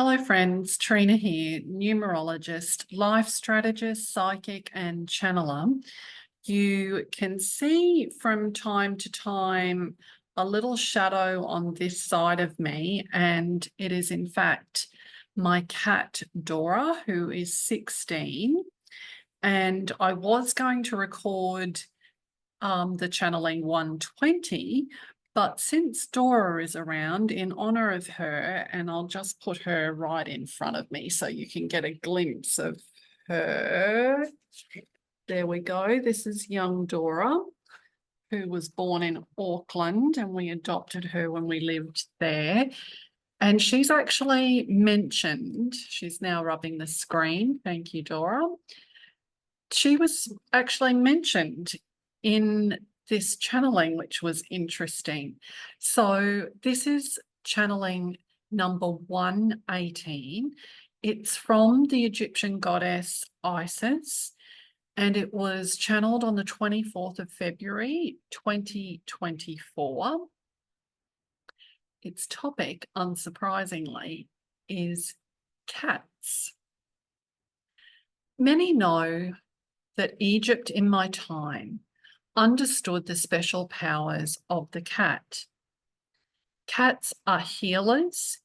Hello friends, Trina here, numerologist, life strategist, psychic and channeler. You can see from time to time a little shadow on this side of me, and it is in fact my cat Dora, who is 16. And I was going to record the Channeling 120, but since Dora is around, in honor of her, and I'll just put her right in front of me so you can get a glimpse of her. There we go. This is young Dora, who was born in Auckland, and we adopted her when we lived there. And she's actually mentioned, she's now rubbing the screen. Thank you, Dora. She was actually mentioned in this channeling, which was interesting. So this is channeling number 118. It's from the Egyptian goddess Isis, and it was channeled on the 24th of February, 2024. Its topic, unsurprisingly, is cats. Many know that Egypt in my time understood the special powers of the cat. Cats are healers,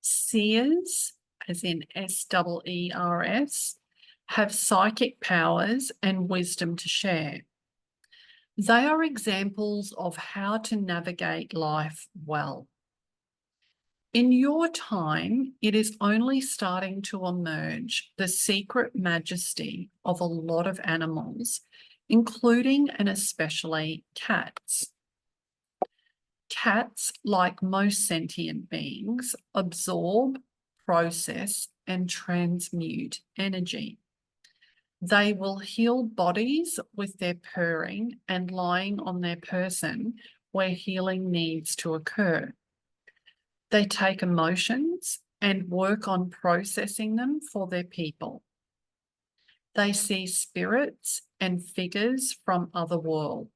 seers, as in S-E-E-R-S, have psychic powers and wisdom to share. They are examples of how to navigate life well. In your time, it is only starting to emerge the secret majesty of a lot of animals, including and especially cats. Cats, like most sentient beings, absorb, process, and transmute energy. They will heal bodies with their purring and lying on their person where healing needs to occur. They take emotions and work on processing them for their people. They see spirits and figures from other worlds.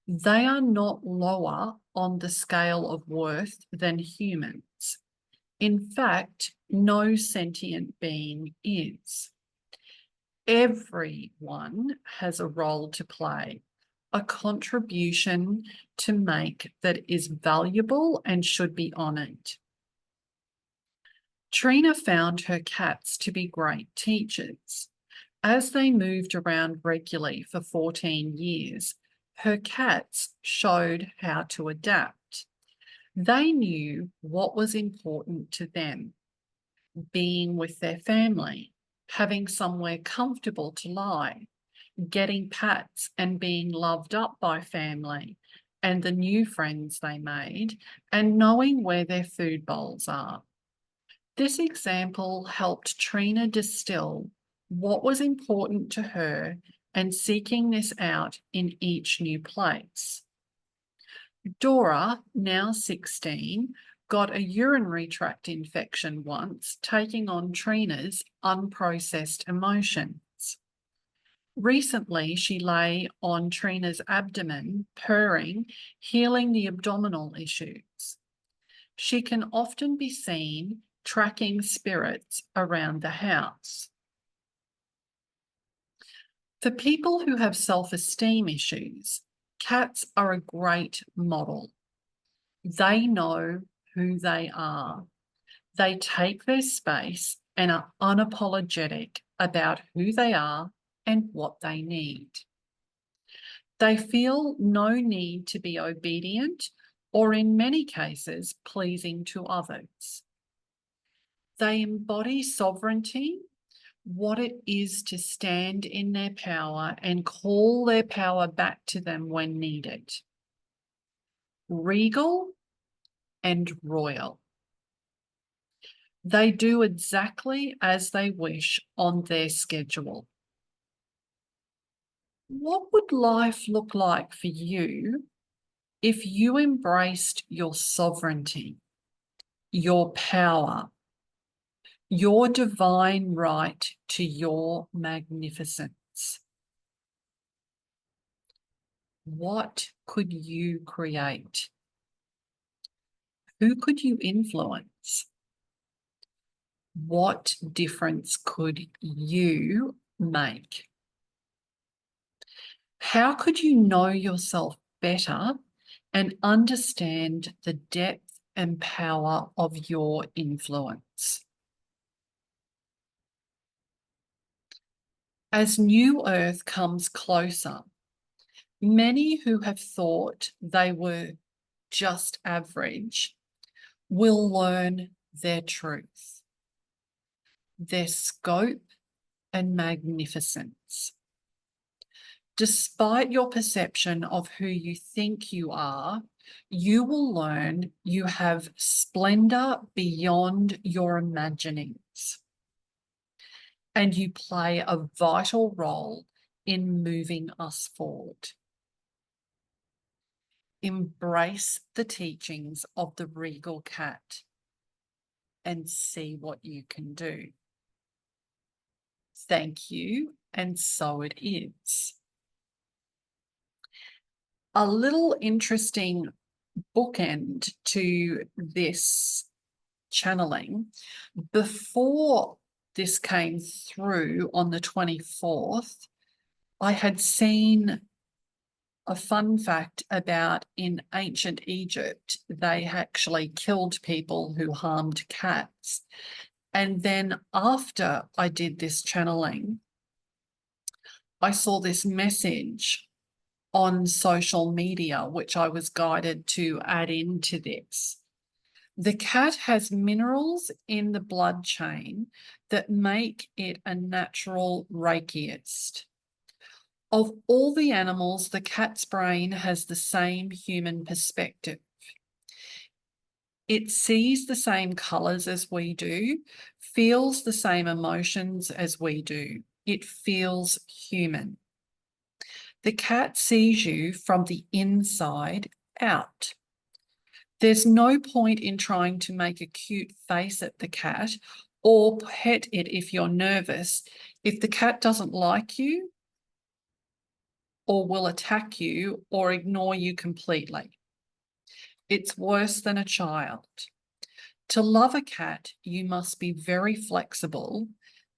They are not lower on the scale of worth than humans. In fact, no sentient being is. Everyone has a role to play, a contribution to make that is valuable and should be honoured. Trina found her cats to be great teachers. As they moved around regularly for 14 years, her cats showed how to adapt. They knew what was important to them: being with their family, having somewhere comfortable to lie, getting pats and being loved up by family and the new friends they made, and knowing where their food bowls are. This example helped Trina distill what was important to her and seeking this out in each new place. Dora, now 16, got a urinary tract infection once, taking on Trina's unprocessed emotions. Recently, she lay on Trina's abdomen, purring, healing the abdominal issues. She can often be seen tracking spirits around the house. For people who have self-esteem issues, cats are a great model. They know who they are. They take their space and are unapologetic about who they are and what they need. They feel no need to be obedient or, in many cases, pleasing to others. They embody sovereignty, what it is to stand in their power and call their power back to them when needed. Regal and royal. They do exactly as they wish on their schedule. What would life look like for you if you embraced your sovereignty, your power, your divine right to your magnificence? What could you create? Who could you influence? What difference could you make? How could you know yourself better and understand the depth and power of your influence? As New Earth comes closer, many who have thought they were just average will learn their truth, their scope and magnificence. Despite your perception of who you think you are, you will learn you have splendor beyond your imaginings, and you play a vital role in moving us forward. Embrace the teachings of the regal cat and see what you can do. Thank you, and so it is. A little interesting bookend to this channeling. Before this came through on the 24th, I had seen a fun fact about in ancient Egypt, they actually killed people who harmed cats. And then after I did this channeling, I saw this message on social media, which I was guided to add into this. The cat has minerals in the blood chain that make it a natural Reikiist. Of all the animals, the cat's brain has the same human perspective. It sees the same colours as we do, feels the same emotions as we do. It feels human. The cat sees you from the inside out. There's no point in trying to make a cute face at the cat or pet it if you're nervous. If the cat doesn't like you or will attack you or ignore you completely, it's worse than a child. To love a cat, you must be very flexible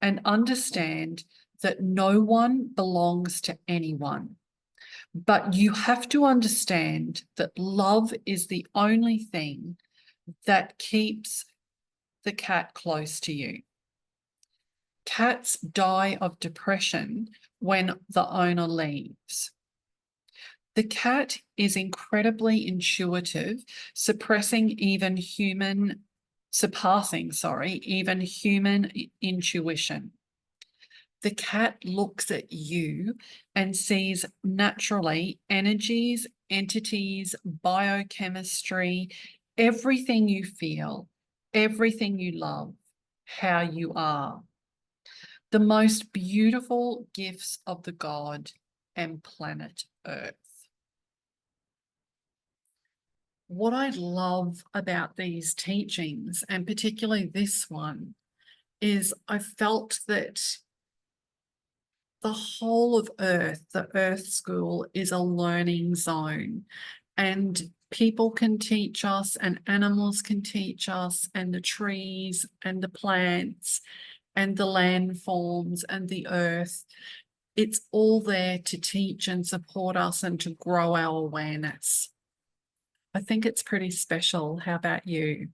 and understand that no one belongs to anyone. But you have to understand that love is the only thing that keeps the cat close to you. Cats die of depression when the owner leaves. The cat is incredibly intuitive, surpassing even human intuition. The cat looks at you and sees naturally energies, entities, biochemistry, everything you feel, everything you love, how you are. The most beautiful gifts of the God and planet Earth. What I love about these teachings, and particularly this one, is I felt that the whole of Earth, the Earth School, is a learning zone, and people can teach us and animals can teach us, and the trees and the plants and the landforms and the earth. It's all there to teach and support us and to grow our awareness. I think it's pretty special. How about you?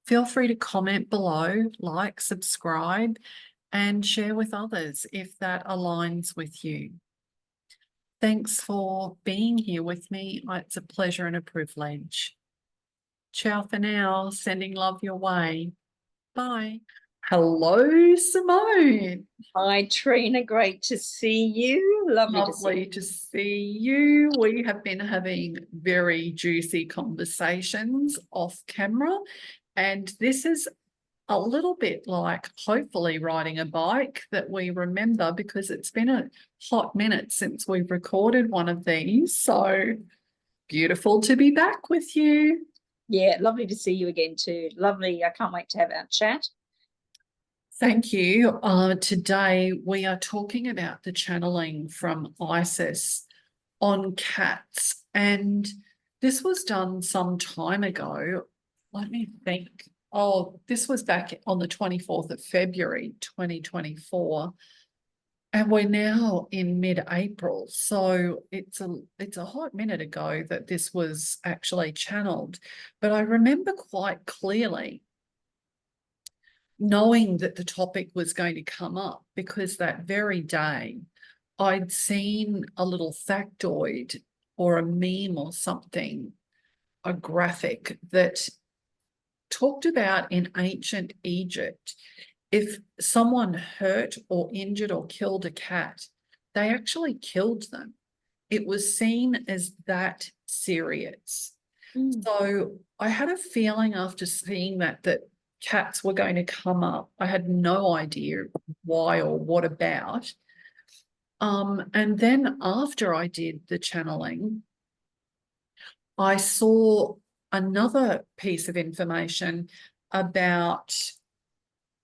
Feel free to comment below, like, subscribe, and share with others if that aligns with you. Thanks for being here with me. It's a pleasure and a privilege. Ciao for now. Sending love your way. Bye. Hello, Simone. Hi, Trina. Great to see you. Lovely to see you. We have been having very juicy conversations off camera, and this is a little bit like hopefully riding a bike that we remember, because it's been a hot minute since we've recorded one of these. So beautiful to be back with you. Yeah, lovely to see you again too. Lovely. I can't wait to have our chat. Thank you. Today we are talking about the channeling from Isis on cats, and this was done some time ago. Let me think. this was back on the 24th of February, 2024. And we're now in mid-April. So it's a hot minute ago that this was actually channeled. But I remember quite clearly knowing that the topic was going to come up, because that very day I'd seen a little factoid or a meme or something, a graphic that talked about in ancient Egypt, if someone hurt or injured or killed a cat, they actually killed them. It was seen as that serious. So I had a feeling after seeing that cats were going to come up. I had no idea why or what about. And then after I did the channeling, I saw another piece of information about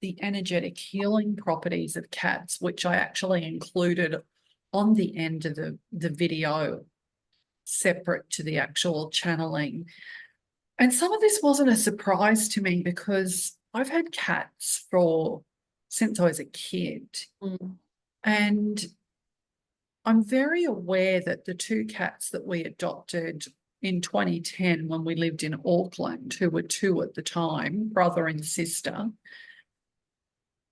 the energetic healing properties of cats, which I actually included on the end of the video, separate to the actual channeling. And some of this wasn't a surprise to me, because I've had cats since I was a kid. And I'm very aware that the two cats that we adopted in 2010 when we lived in Auckland, who were 2 at the time, brother and sister,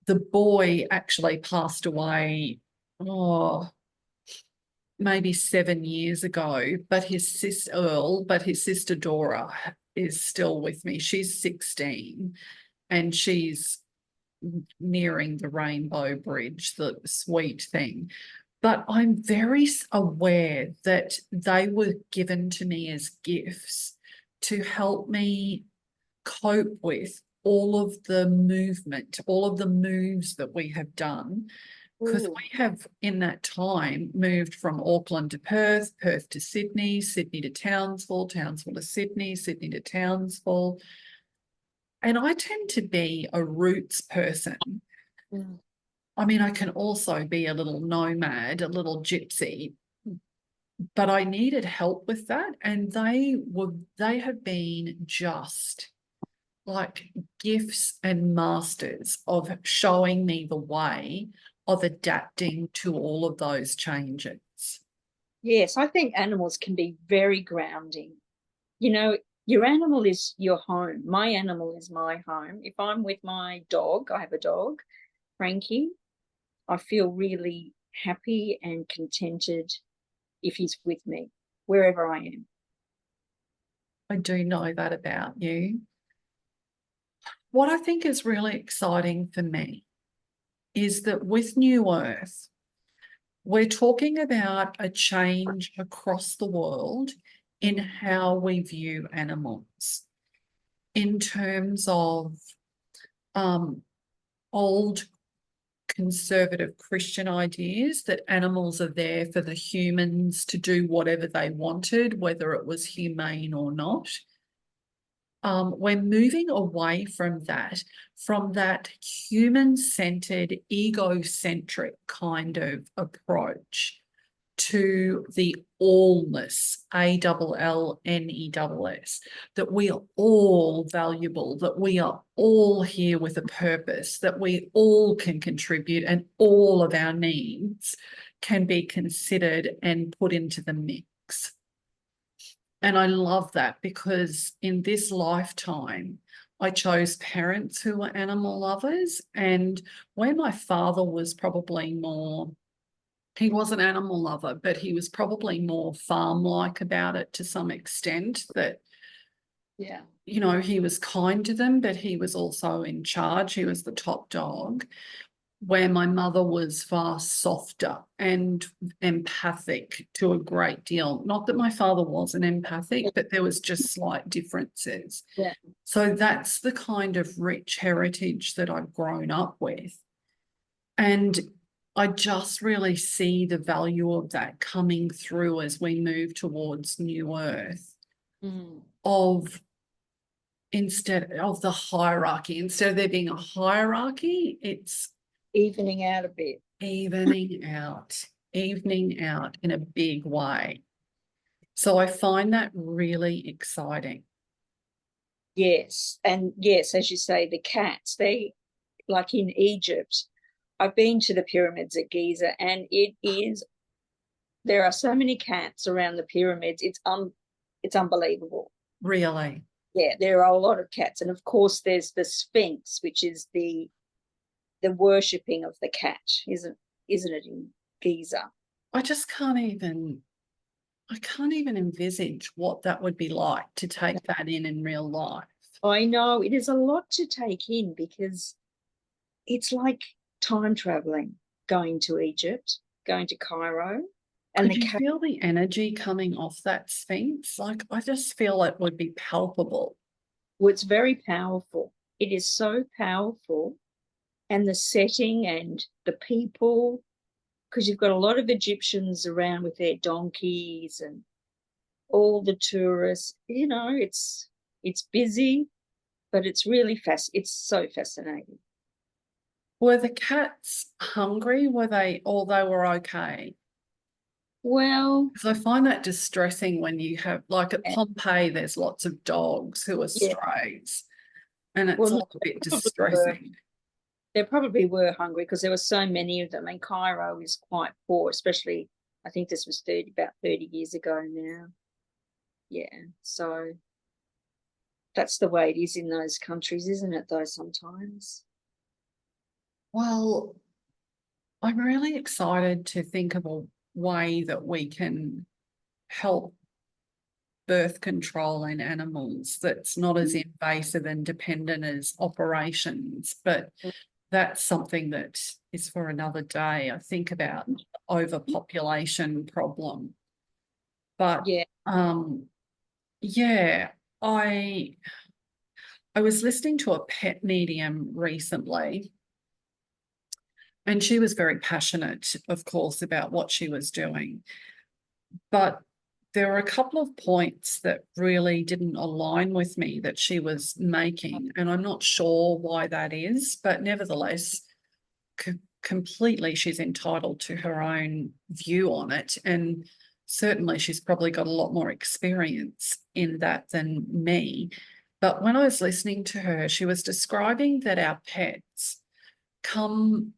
the boy actually passed away, maybe 7 years ago, but his sister Dora is still with me. She's 16 and she's nearing the Rainbow Bridge, the sweet thing. But I'm very aware that they were given to me as gifts to help me cope with all of the movement, all of the moves that we have done. Because we have, in that time, moved from Auckland to Perth, Perth to Sydney, Sydney to Townsville, Townsville to Sydney, Sydney to Townsville. And I tend to be a roots person. I mean, I can also be a little nomad, a little gypsy, but I needed help with that. And they have been just like gifts and masters of showing me the way of adapting to all of those changes. Yes, I think animals can be very grounding. You know, your animal is your home. My animal is my home. If I'm with my dog, I have a dog, Frankie, I feel really happy and contented if he's with me, wherever I am. I do know that about you. What I think is really exciting for me is that with New Earth, we're talking about a change across the world in how we view animals, in terms of old conservative Christian ideas that animals are there for the humans to do whatever they wanted, whether it was humane or not. We're moving away from that human-centered, egocentric kind of approach to the allness, ALLNESS, that we are all valuable, that we are all here with a purpose, that we all can contribute, and all of our needs can be considered and put into the mix. And I love that, because in this lifetime, I chose parents who were animal lovers. And where my father was probably more, he was an animal lover, but he was probably more farm-like about it to some extent, that, you know, he was kind to them, but he was also in charge. He was the top dog. Where my mother was far softer and empathic to a great deal. Not that my father wasn't empathic, but there was just slight differences. So that's the kind of rich heritage that I've grown up with. And I just really see the value of that coming through as we move towards New Earth, instead of the hierarchy. Instead of there being a hierarchy, it's evening out a bit. Evening out in a big way. So I find that really exciting. Yes. And yes, as you say, the cats, they, like in Egypt, I've been to the pyramids at Giza, and it is, there are so many cats around the pyramids. It's unbelievable. Really. Yeah, there are a lot of cats. And of course there's the Sphinx, which is the worshipping of the cat, isn't it, in Giza? I just can't even, I can't even envisage what that would be like to take that in real life. I know it is a lot to take in, because it's like time traveling, going to Egypt, going to Cairo, and Could the you cat. feel the energy coming off that Sphinx? Like, I just feel it would be palpable. Well, it's very powerful. It is so powerful, and the setting and the people, because you've got a lot of Egyptians around with their donkeys and all the tourists. It's busy, but it's really it's so fascinating. Were the cats hungry? Were they, or they were okay? Well, Because I find that distressing when you have, like at yeah, Pompeii, there's lots of dogs who are yeah. strays, and it's Well, a no, little bit probably were. distressing. They probably were hungry, because there were so many of them. And Cairo is quite poor, especially, I think this was about 30 years ago now. Yeah. So that's the way it is in those countries, isn't it, though, sometimes? Well, I'm really excited to think of a way that we can help birth control in animals that's not as invasive and dependent as operations, but that's something that is for another day. I think about the overpopulation problem. But Yeah. yeah, I I was listening to a pet medium recently, and she was very passionate, of course, about what she was doing. But there were a couple of points that really didn't align with me that she was making, and I'm not sure why that is, but nevertheless, completely she's entitled to her own view on it. And certainly she's probably got a lot more experience in that than me. But when I was listening to her, she was describing that our pets come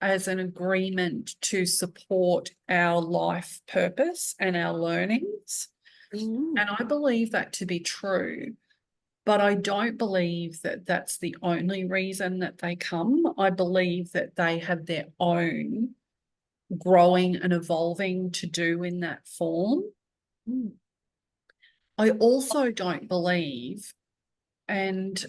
as an agreement to support our life purpose and our learnings. Mm. And I believe that to be true, but I don't believe that that's the only reason that they come. I believe that they have their own growing and evolving to do in that form. Mm. I also don't believe, and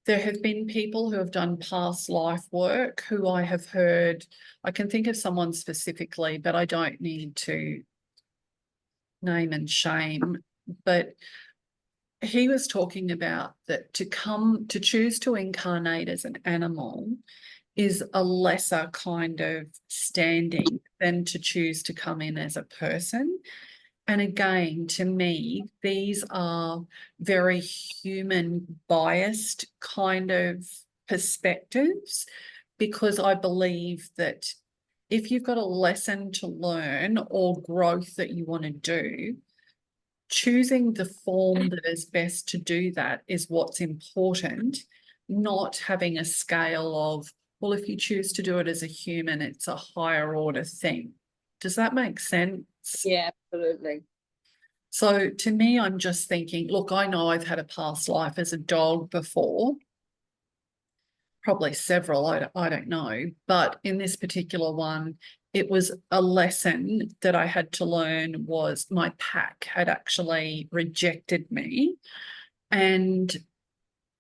there have been people who have done past life work who I have heard, I can think of someone specifically, but I don't need to name and shame. But he was talking about that to choose to incarnate as an animal is a lesser kind of standing than to choose to come in as a person. And again, to me, these are very human biased kind of perspectives, because I believe that if you've got a lesson to learn or growth that you want to do, choosing the form that is best to do that is what's important, not having a scale of, well, if you choose to do it as a human, it's a higher order thing. Does that make sense? Yeah, absolutely. So to me, I'm just thinking, look, I know I've had a past life as a dog before, probably several, I don't know. But in this particular one, it was a lesson that I had to learn was my pack had actually rejected me. And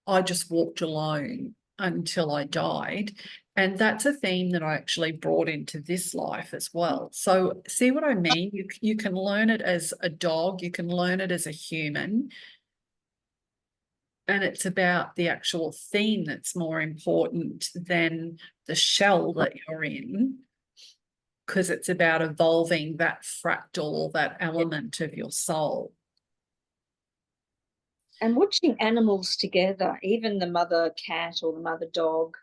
I just walked alone until I died. And that's a theme that I actually brought into this life as well. So, see what I mean? You can learn it as a dog, you can learn it as a human, and it's about the actual theme that's more important than the shell that you're in, because it's about evolving that fractal, that element of your soul. And watching animals together, even the mother cat or the mother dog,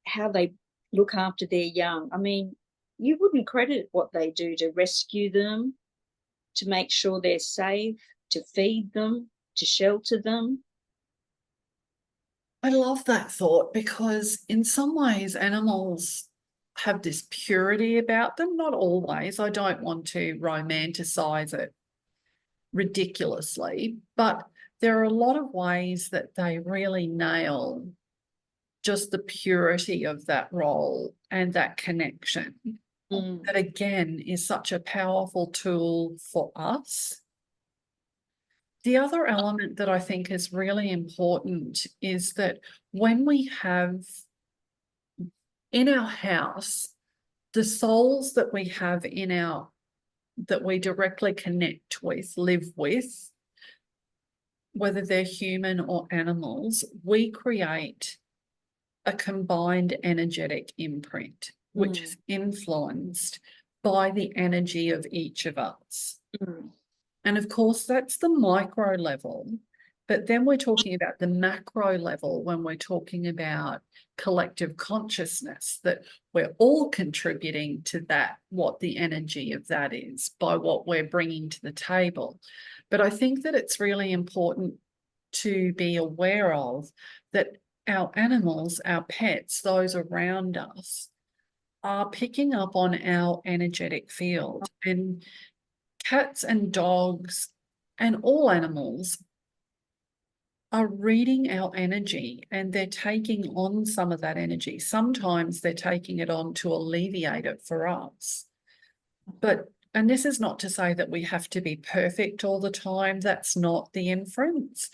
how they look after their young. I mean, you wouldn't credit what they do to rescue them, to make sure they're safe, to feed them, to shelter them. love that thought, because in some ways animals have this purity about them. Not always. I don't want to romanticize it ridiculously, but there are a lot of ways that they really nail just the purity of that role and that connection. That again is such a powerful tool for us. The other element that I think is really important is that when we have in our house, the souls that we have in our, that we directly connect with, live with, whether they're human or animals, we create a combined energetic imprint, which is influenced by the energy of each of us. And of course, that's the micro level. But then we're talking about the macro level when we're talking about collective consciousness, that we're all contributing to that, what the energy of that is, by what we're bringing to the table. But I think that it's really important to be aware of that our animals, our pets, those around us, are picking up on our energetic field. And cats and dogs and all animals are reading our energy, and they're taking on some of that energy. Sometimes they're taking it on to alleviate it for us. But, and this is not to say that we have to be perfect all the time. That's not the inference.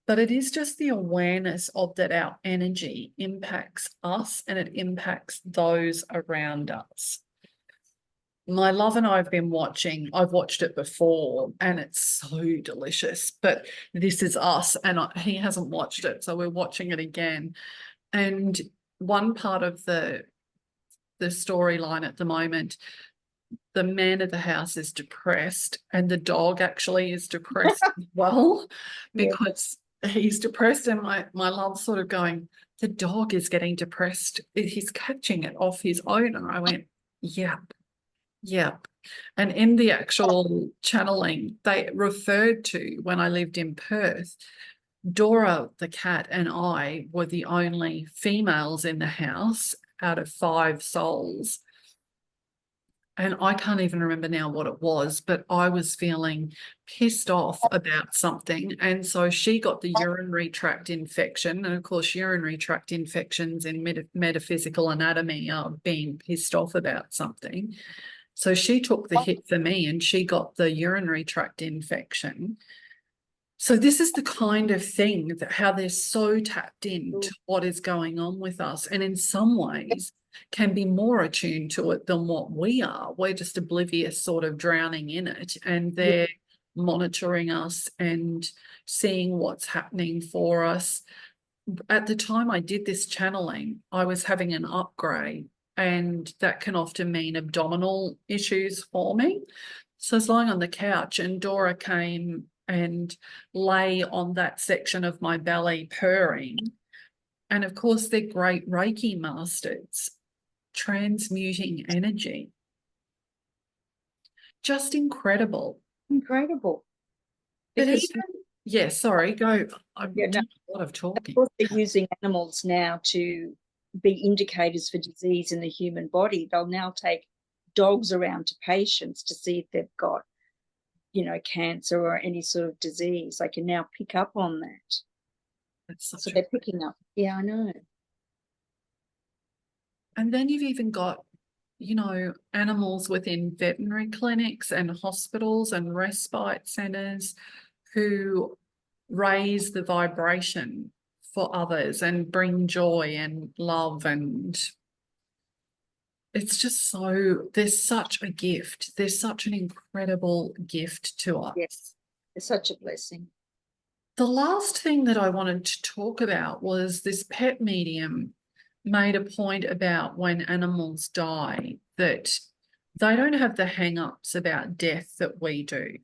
But it is just the awareness of that our energy impacts us and it impacts those around us. My love and I have been watching, I've watched it before and it's so delicious, but This Is Us, and he hasn't watched it, so we're watching it again. And one part of the storyline at the moment, the man of the house is depressed and the dog actually is depressed as well, because he's depressed, and my love's sort of going, the dog is getting depressed. He's catching it off his owner. I went, yep. Yep. And in the actual channeling, they referred to, when I lived in Perth, Dora, the cat, and I were the only females in the house out of 5 souls. And I can't even remember now what it was, but I was feeling pissed off about something. And so she got the urinary tract infection. And of course, urinary tract infections in metaphysical anatomy are being pissed off about something. So she took the hit for me and she got the urinary tract infection. So this is the kind of thing that how they're so tapped into what is going on with us, and in some ways can be more attuned to it than what we are. We're just oblivious, sort of drowning in it, and they're monitoring us and seeing what's happening for us. At the time I did this channeling, I was having an upgrade, and that can often mean abdominal issues for me. So I was lying on the couch and Dora came and lay on that section of my belly purring. And of course, they're great Reiki masters, transmuting energy. Just incredible. Incredible. But Because even, sorry, go. I'm doing a lot of talking. they're using animals now to be indicators for disease in the human body. They'll now take dogs around to patients to see if they've got, cancer or any sort of disease. They can now pick up on that. So they're picking up. Yeah, I know. And then you've even got, animals within veterinary clinics and hospitals and respite centres who raise the vibration for others and bring joy and love, and it's just so, there's such a gift. There's such an incredible gift to us. Yes, it's such a blessing. The last thing that I wanted to talk about was this pet medium made a point about when animals die that they don't have the hang-ups about death that we do.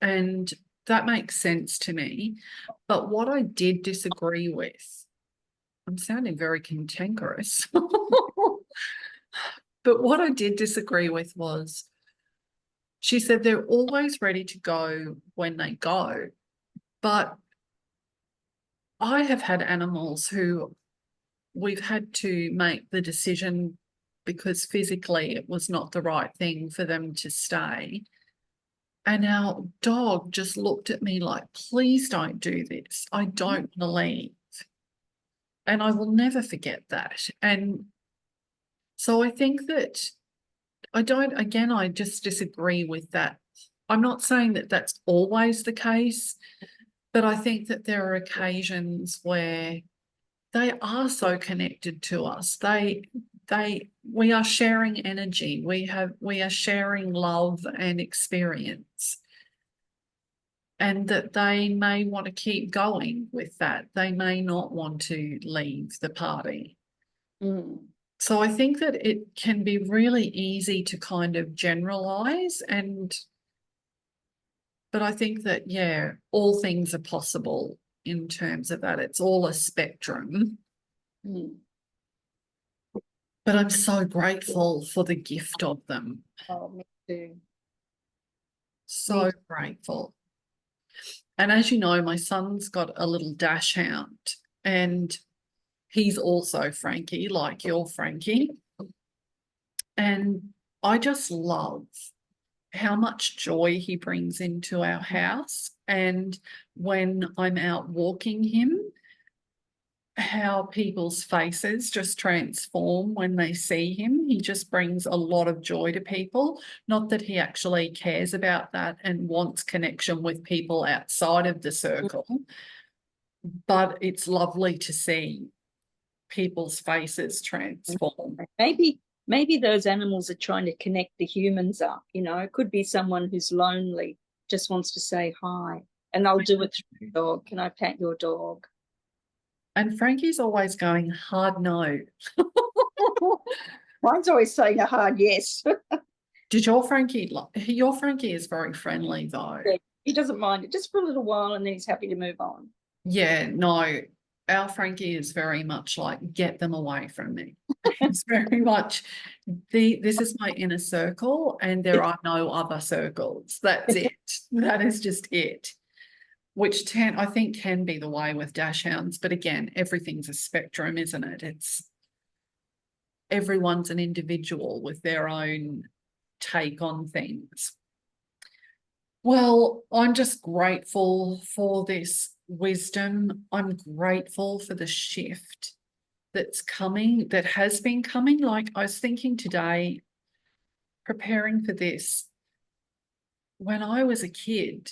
And that makes sense to me. But what I did disagree with, I'm sounding very cantankerous, but what I did disagree with was, she said they're always ready to go when they go. But I have had animals who we've had to make the decision because physically it was not the right thing for them to stay. And our dog just looked at me like, please don't do this. I don't want to leave. And I will never forget that. And so I think that I just disagree with that. I'm not saying that that's always the case, but I think that there are occasions where they are so connected to us. We are sharing energy. We are sharing love and experience. And that they may want to keep going with that. They may not want to leave the party. Mm. So I think that it can be really easy to kind of generalize but I think that, yeah, all things are possible in terms of that. It's all a spectrum. Mm. But I'm so grateful for the gift of them. Oh, me too. So grateful. And as you know, my son's got a little dash hound and he's also Frankie, like your Frankie. And I just love how much joy he brings into our house. And when I'm out walking him, how people's faces just transform when they see him. He just brings a lot of joy to people. Not that he actually cares about that and wants connection with people outside of the circle, but it's lovely to see people's faces transform. Maybe those animals are trying to connect the humans up. It could be someone who's lonely, just wants to say hi, and they'll do it through the dog. Can I pet your dog? And Frankie's always going hard no. Mine's always saying a hard yes. Did your Frankie is very friendly though. Yeah, he doesn't mind it just for a little while, and then he's happy to move on. Yeah, no, our Frankie is very much like, get them away from me. It's very much this is my inner circle and there are no other circles. That's it. That is just it. Which I think can be the way with dash hounds. But again, everything's a spectrum, isn't it? Everyone's an individual with their own take on things. Well, I'm just grateful for this wisdom. I'm grateful for the shift that's coming, that has been coming. Like I was thinking today, preparing for this, when I was a kid,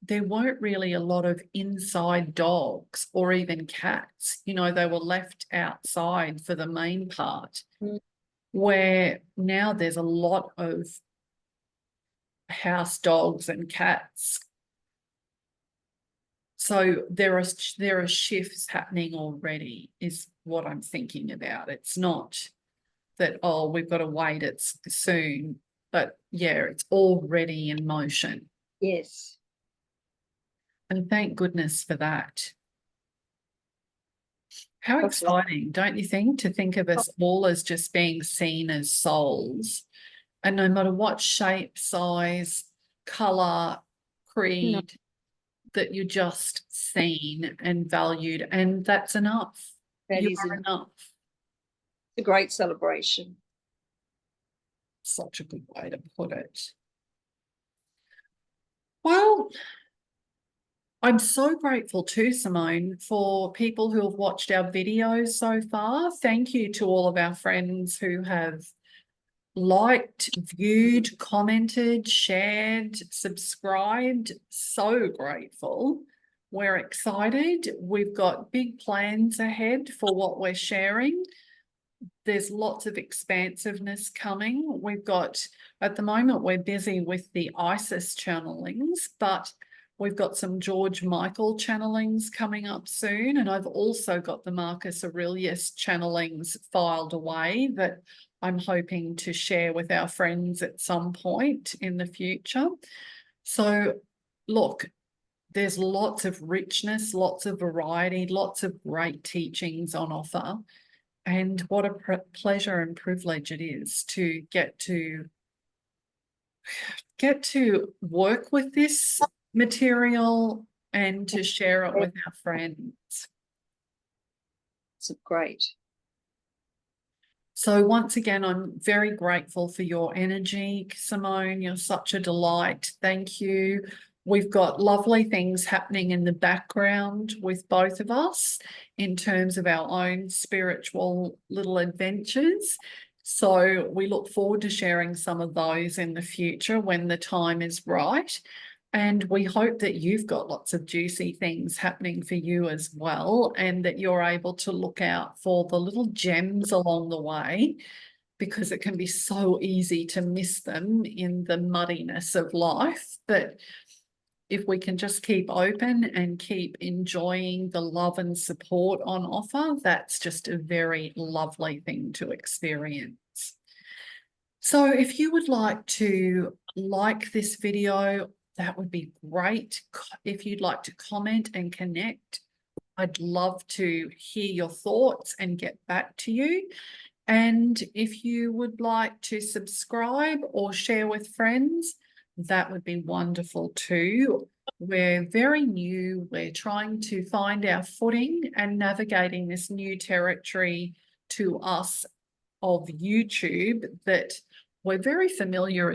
there weren't really a lot of inside dogs or even cats. They were left outside for the main part, where now there's a lot of house dogs and cats. So there are shifts happening already, is what I'm thinking about. It's not that, oh, we've got to wait, it's soon. But yeah, it's already in motion. Yes. And thank goodness for that. How That's exciting, don't you think, to think of us all as just being seen as souls, and no matter what shape, size, colour, creed, that you're just seen and valued, and that's enough. You are enough. It's a great celebration. Such a good way to put it. Well, I'm so grateful too, Simone, for people who have watched our videos so far. Thank you to all of our friends who have liked, viewed, commented, shared, subscribed. So grateful. We're excited. We've got big plans ahead for what we're sharing. There's lots of expansiveness coming. At the moment, we're busy with the Isis channelings, but we've got some George Michael channelings coming up soon. And I've also got the Marcus Aurelius channelings filed away that I'm hoping to share with our friends at some point in the future. So look, there's lots of richness, lots of variety, lots of great teachings on offer. And what a pleasure and privilege it is to get to work with this material and to share it with our friends. It's great. So once again, I'm very grateful for your energy, Simone. You're such a delight. Thank you. We've got lovely things happening in the background with both of us in terms of our own spiritual little adventures. So we look forward to sharing some of those in the future when the time is right. And we hope that you've got lots of juicy things happening for you as well, and that you're able to look out for the little gems along the way, because it can be so easy to miss them in the muddiness of life. But if we can just keep open and keep enjoying the love and support on offer, that's just a very lovely thing to experience. So if you would like to like this video, that would be great. If you'd like to comment and connect, I'd love to hear your thoughts and get back to you. And if you would like to subscribe or share with friends, that would be wonderful too. We're very new. We're trying to find our footing and navigating this new territory to us of YouTube that we're very familiar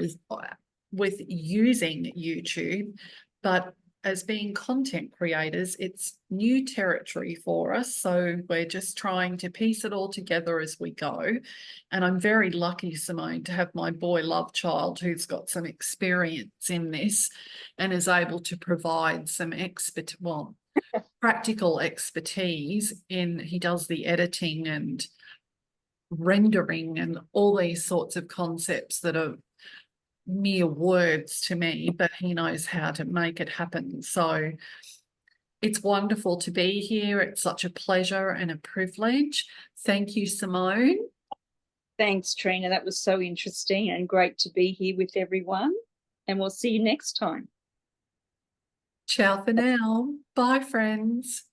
with using YouTube, but as being content creators, it's new territory for us. So we're just trying to piece it all together as we go. And I'm very lucky, Simone, to have my boy love child who's got some experience in this and is able to provide some practical expertise in, he does the editing and rendering and all these sorts of concepts that are mere words to me, but he knows how to make it happen. So it's wonderful to be here. It's such a pleasure and a privilege. Thank you, Simone. Thanks, Trina. That was so interesting and great to be here with everyone. And we'll see you next time. Ciao for now. Bye, friends.